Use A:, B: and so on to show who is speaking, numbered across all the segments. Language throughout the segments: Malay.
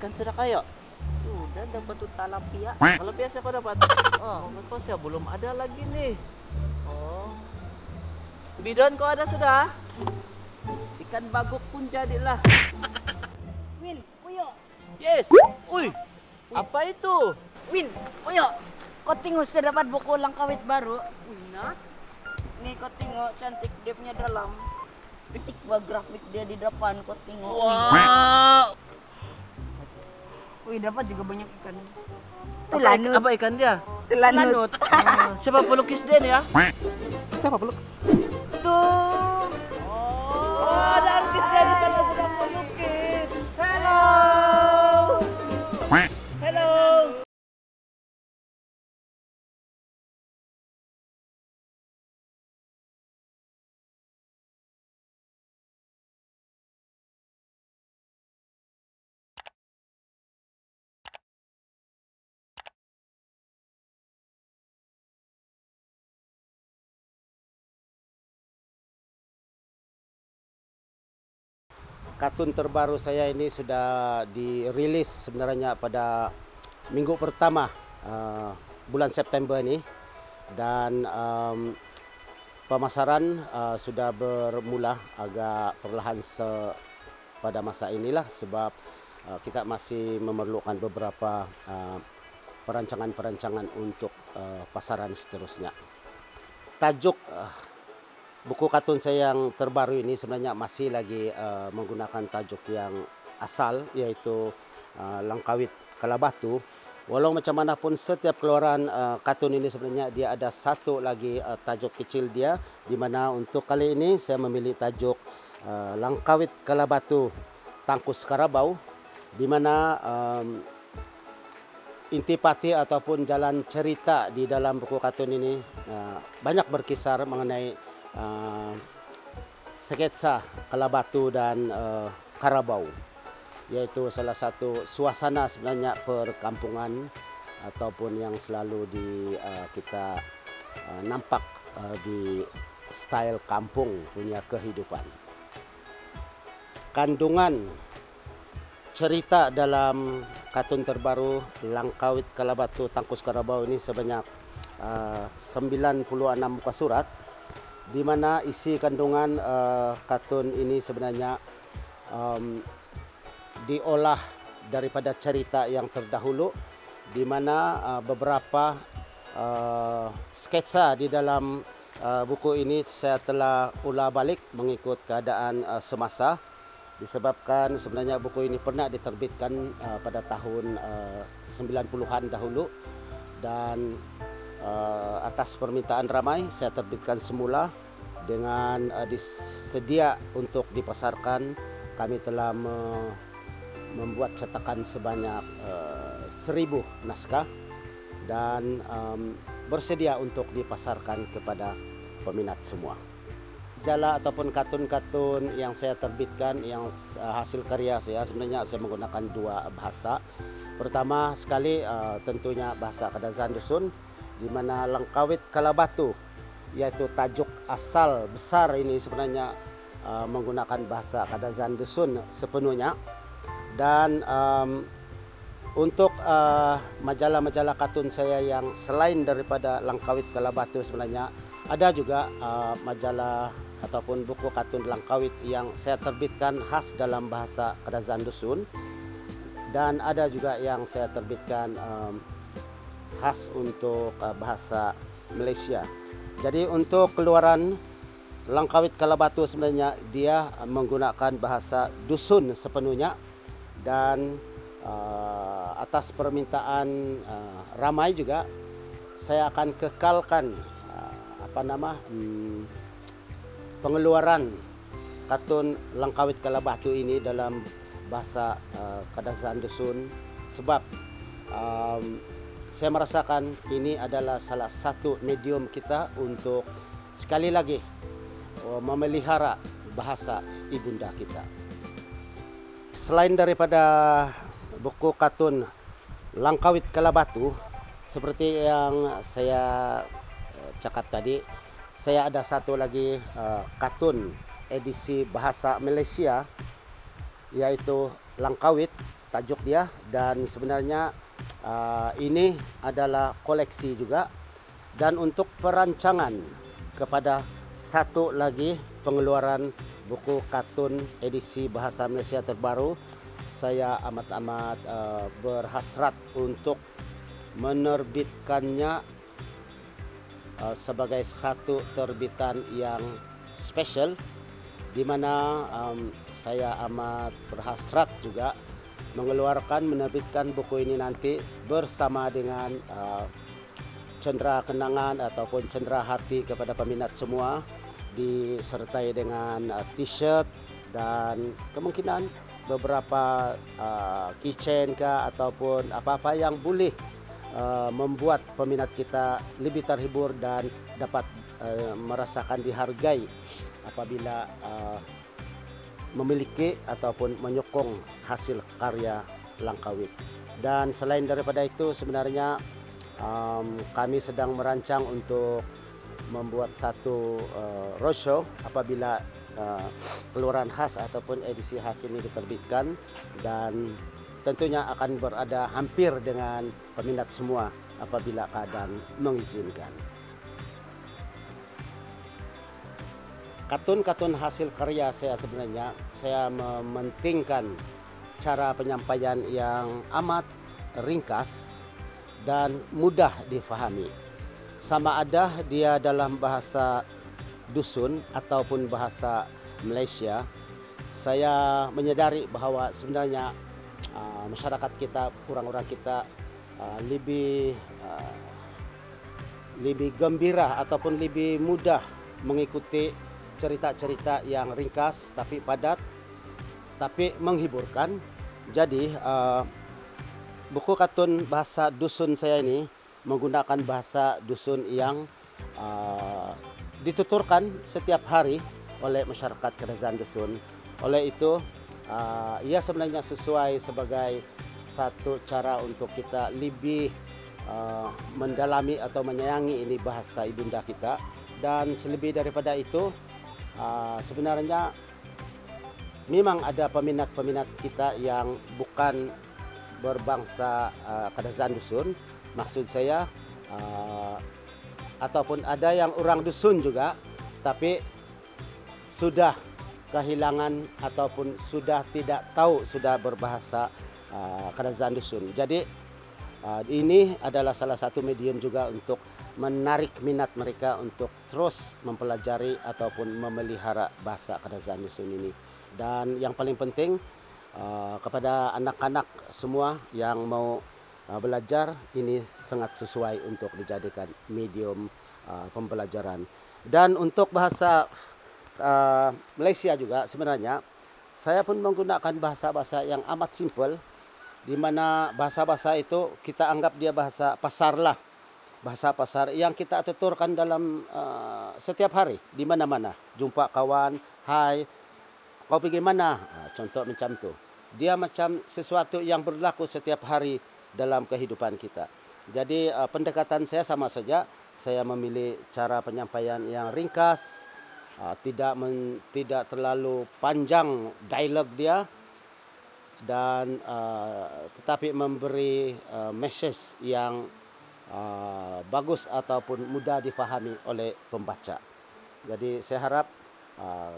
A: ikan sudah kayo.
B: Sudah dapat tuh talapia.
A: Kalau biasa kau dapat. Oh, kau saya belum ada lagi nih. Oh. Bidon kau ada sudah? Ikan bagok pun jadilah.
B: Win, Uyo.
A: Yes. Uy. Apa itu?
B: Win, Uyo. Kau tengok saya dapat buku langkawit baru. Nah. Nih kau tengok cantik dia punya dalam. Titik grafik dia di depan kau tengok.
A: Wow.
B: Wih, dapat juga banyak ikan.
A: Apa ikan dia?
B: Telanut.
A: Siapa pelukis dia nih ya?
C: Siapa peluk?
B: Tuh.
A: Oh, ada artis dia di sana sedang melukis. Hello. Hello.
C: Kartun terbaru saya ini sudah dirilis sebenarnya pada minggu pertama bulan September ini, dan pemasaran sudah bermula agak perlahan pada masa inilah, sebab kita masih memerlukan beberapa perancangan-perancangan untuk pasaran seterusnya. Tajuk buku kartun saya yang terbaru ini sebenarnya masih lagi menggunakan tajuk yang asal, yaitu Langkawit Kalabatu. Walau macam mana pun setiap keluaran kartun ini sebenarnya dia ada satu lagi tajuk kecil dia, di mana untuk kali ini saya memilih tajuk Langkawit Kalabatu Tangkus Karabau, di mana intipati ataupun jalan cerita di dalam buku kartun ini banyak berkisar mengenai sketsa Kalabatu dan Karabau, yaitu salah satu suasana sebenarnya perkampungan ataupun yang selalu kita nampak di style kampung punya kehidupan. Kandungan cerita dalam kartun terbaru Langkawit Kalabatu Tangkus Karabau ini sebanyak 96 muka surat, di mana isi kandungan kartun ini sebenarnya diolah daripada cerita yang terdahulu, di mana beberapa sketsa di dalam buku ini saya telah ulah balik mengikut keadaan semasa, disebabkan sebenarnya buku ini pernah diterbitkan pada tahun 90-an dahulu, dan atas permintaan ramai saya terbitkan semula dengan disedia untuk dipasarkan. Kami telah membuat cetakan sebanyak 1000 naskah dan bersedia untuk dipasarkan kepada peminat semua. Majalah ataupun kartun-kartun yang saya terbitkan, yang hasil karya saya, sebenarnya saya menggunakan dua bahasa. Pertama sekali tentunya bahasa Kadazan Dusun, di mana Langkawit Kalabatu, yaitu tajuk asal besar ini sebenarnya menggunakan bahasa Kadazan Dusun sepenuhnya. Dan untuk majalah-majalah kartun saya yang selain daripada Langkawit Kalabatu, sebenarnya ada juga majalah ataupun buku kartun Langkawit yang saya terbitkan khas dalam bahasa Kadazan Dusun, dan ada juga yang saya terbitkan khas untuk bahasa Malaysia. Jadi untuk keluaran Langkawit Kalabatu sebenarnya dia menggunakan bahasa dusun sepenuhnya, dan atas permintaan ramai juga saya akan kekalkan pengeluaran kartun Langkawit Kalabatu ini dalam bahasa Kadazan Dusun, sebab saya merasakan ini adalah salah satu medium kita untuk sekali lagi memelihara bahasa ibunda kita. Selain daripada buku kartun Langkawit Kalabatu, seperti yang saya cakap tadi, saya ada satu lagi kartun edisi bahasa Malaysia, yaitu Langkawit tajuk dia, dan sebenarnya ini adalah koleksi juga. Dan untuk perancangan kepada satu lagi pengeluaran buku kartun edisi bahasa Malaysia terbaru, saya amat-amat berhasrat untuk menerbitkannya sebagai satu terbitan yang special, di mana saya amat berhasrat juga menerbitkan buku ini nanti bersama dengan cendera kenangan ataupun cendera hati kepada peminat semua, disertai dengan t-shirt dan kemungkinan beberapa keychain ataupun apa-apa yang boleh membuat peminat kita lebih terhibur dan dapat merasakan dihargai apabila memiliki ataupun menyokong hasil karya Langkawit. Dan selain daripada itu, sebenarnya kami sedang merancang untuk membuat satu roadshow apabila keluaran khas ataupun edisi khas ini diterbitkan, dan tentunya akan berada hampir dengan peminat semua apabila keadaan mengizinkan. Kartun-kartun hasil karya saya sebenarnya, saya mementingkan cara penyampaian yang amat ringkas dan mudah difahami. Sama ada dia dalam bahasa dusun ataupun bahasa Malaysia, saya menyadari bahawa sebenarnya masyarakat kita, orang-orang kita lebih gembira ataupun lebih mudah mengikuti cerita-cerita yang ringkas tapi padat tapi menghiburkan. Jadi buku kartun bahasa dusun saya ini menggunakan bahasa dusun yang dituturkan setiap hari oleh masyarakat kerajaan dusun. Oleh itu, ia sebenarnya sesuai sebagai satu cara untuk kita lebih mendalami atau menyayangi ini bahasa ibunda kita. Dan selebih daripada itu, sebenarnya memang ada peminat-peminat kita yang bukan berbangsa kerajaan dusun, maksud saya, ataupun ada yang orang dusun juga tapi sudah kehilangan ataupun sudah tidak tahu sudah berbahasa kerajaan dusun. Jadi ini adalah salah satu medium juga untuk menarik minat mereka untuk terus mempelajari ataupun memelihara bahasa kerajaan dusun ini. Dan yang paling penting, kepada anak-anak semua yang mau belajar, ini sangat sesuai untuk dijadikan medium pembelajaran. Dan untuk bahasa Malaysia juga sebenarnya saya pun menggunakan bahasa-bahasa yang amat simple, di mana bahasa-bahasa itu kita anggap dia bahasa pasar lah, bahasa pasar yang kita tuturkan dalam setiap hari di mana-mana. Jumpa kawan, hai, kau pergi mana? Contoh macam tu. Dia macam sesuatu yang berlaku setiap hari dalam kehidupan kita. Jadi pendekatan saya sama saja. Saya memilih cara penyampaian yang ringkas, tidak terlalu panjang dialog dia, dan tetapi memberi message yang bagus ataupun mudah difahami oleh pembaca. Jadi saya harap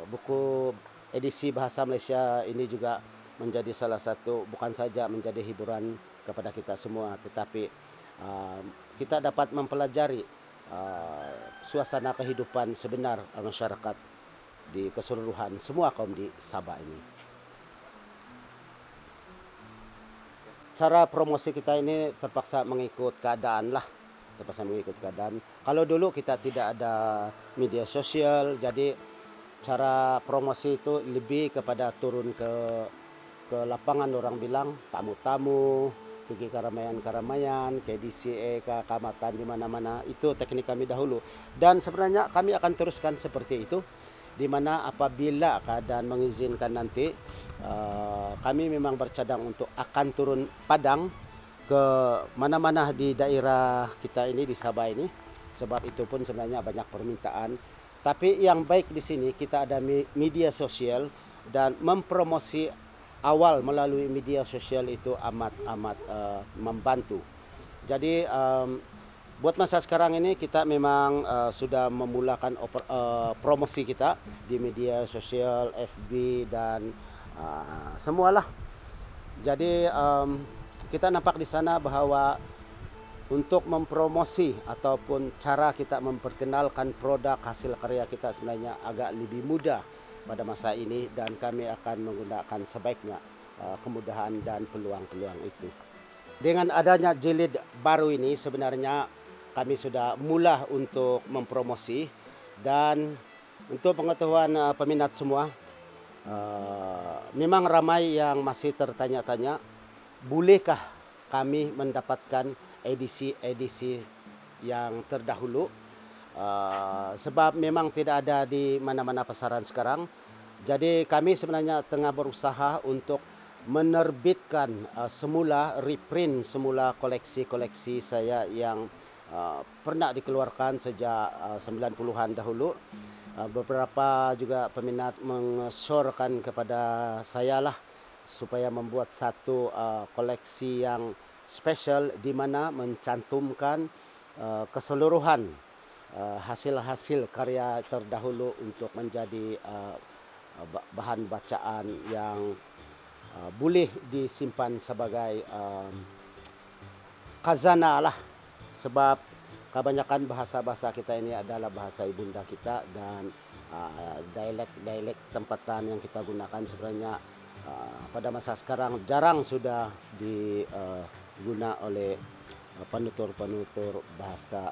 C: buku edisi bahasa Malaysia ini juga menjadi salah satu, bukan saja menjadi hiburan kepada kita semua, tetapi kita dapat mempelajari suasana kehidupan sebenar masyarakat di keseluruhan semua kaum di Sabah ini. Cara promosi kita ini terpaksa mengikut keadaan lah, Kalau dulu kita tidak ada media sosial, jadi cara promosi itu lebih kepada turun ke lapangan, orang bilang tamu-tamu, pergi keramaian-keramaian, ke DCA, ke kecamatan, di mana-mana. Itu teknik kami dahulu. Dan sebenarnya kami akan teruskan seperti itu, di mana apabila keadaan mengizinkan nanti, kami memang bercadang untuk akan turun padang ke mana-mana di daerah kita ini, di Sabah ini. Sebab itu pun sebenarnya banyak permintaan. Tapi yang baik di sini kita ada media sosial dan mempromosi awal melalui media sosial itu amat membantu. Jadi buat masa sekarang ini kita memang sudah memulakan promosi kita di media sosial, FB dan semualah. Jadi kita nampak di sana bahwa untuk mempromosi ataupun cara kita memperkenalkan produk hasil karya kita sebenarnya agak lebih mudah pada masa ini, dan kami akan menggunakan sebaiknya kemudahan dan peluang-peluang itu. Dengan adanya jilid baru ini sebenarnya kami sudah mula untuk mempromosi, dan untuk pengetahuan peminat semua, memang ramai yang masih tertanya-tanya, bolehkah kami mendapatkan edisi-edisi yang terdahulu, sebab memang tidak ada di mana-mana pasaran sekarang. Jadi kami sebenarnya tengah berusaha untuk menerbitkan semula, reprint semula koleksi-koleksi saya yang pernah dikeluarkan sejak 90-an dahulu. Beberapa juga peminat mengesyorkan kepada saya lah supaya membuat satu koleksi yang spesial di mana mencantumkan keseluruhan hasil-hasil karya terdahulu untuk menjadi bahan bacaan yang boleh disimpan sebagai khazanah lah, sebab kebanyakan bahasa-bahasa kita ini adalah bahasa ibunda kita, dan dialek-dialek tempatan yang kita gunakan sebenarnya pada masa sekarang jarang sudah diguna oleh penutur-penutur bahasa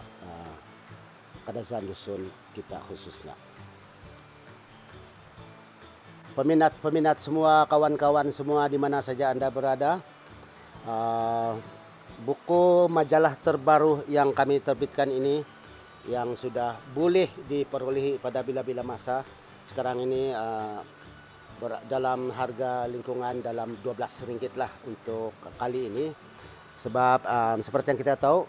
C: Kadazan Dusun kita khususnya. Peminat-peminat semua, kawan-kawan semua di mana saja Anda berada, buku majalah terbaru yang kami terbitkan ini yang sudah boleh diperolehi pada bila-bila masa sekarang ini dalam harga lingkungan dalam Rp12 lah untuk kali ini, sebab seperti yang kita tahu,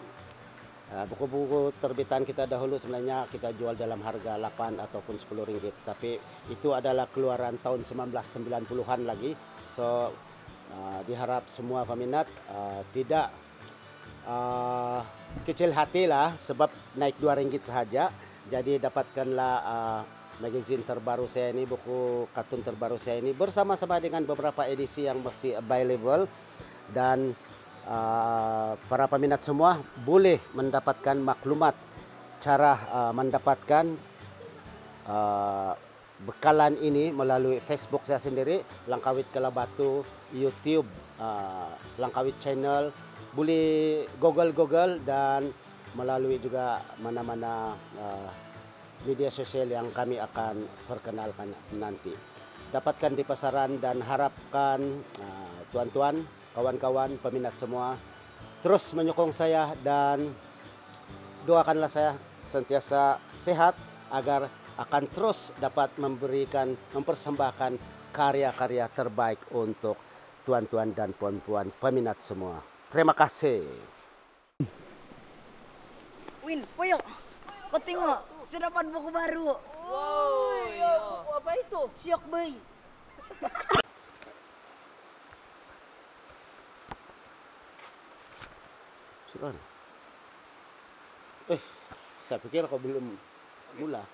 C: buku-buku terbitan kita dahulu sebenarnya kita jual dalam harga 8 ataupun Rp10, tapi itu adalah keluaran tahun 1990-an lagi. So diharap semua peminat tidak kecil hati lah, sebab naik Rp2 saja. Jadi dapatkanlah magazine terbaru saya ini, buku kartun terbaru saya ini bersama-sama dengan beberapa edisi yang masih available, dan para peminat semua boleh mendapatkan maklumat cara mendapatkan bekalan ini melalui Facebook saya sendiri, Langkawit Kalabatu, YouTube Langkawit Channel, boleh Google dan melalui juga mana-mana media sosial yang kami akan perkenalkan nanti. Dapatkan di pasaran, dan harapkan tuan-tuan, kawan-kawan, peminat semua terus menyokong saya dan doakanlah saya sentiasa sehat agar akan terus dapat mempersembahkan karya-karya terbaik untuk tuan-tuan dan puan-puan peminat semua. Terima kasih.
B: Win, Poyo, kau tengok, saya dapat buku baru.
A: Wow, buku apa itu?
B: Siok Bay.
C: Sudah. Saya pikir kau belum mula.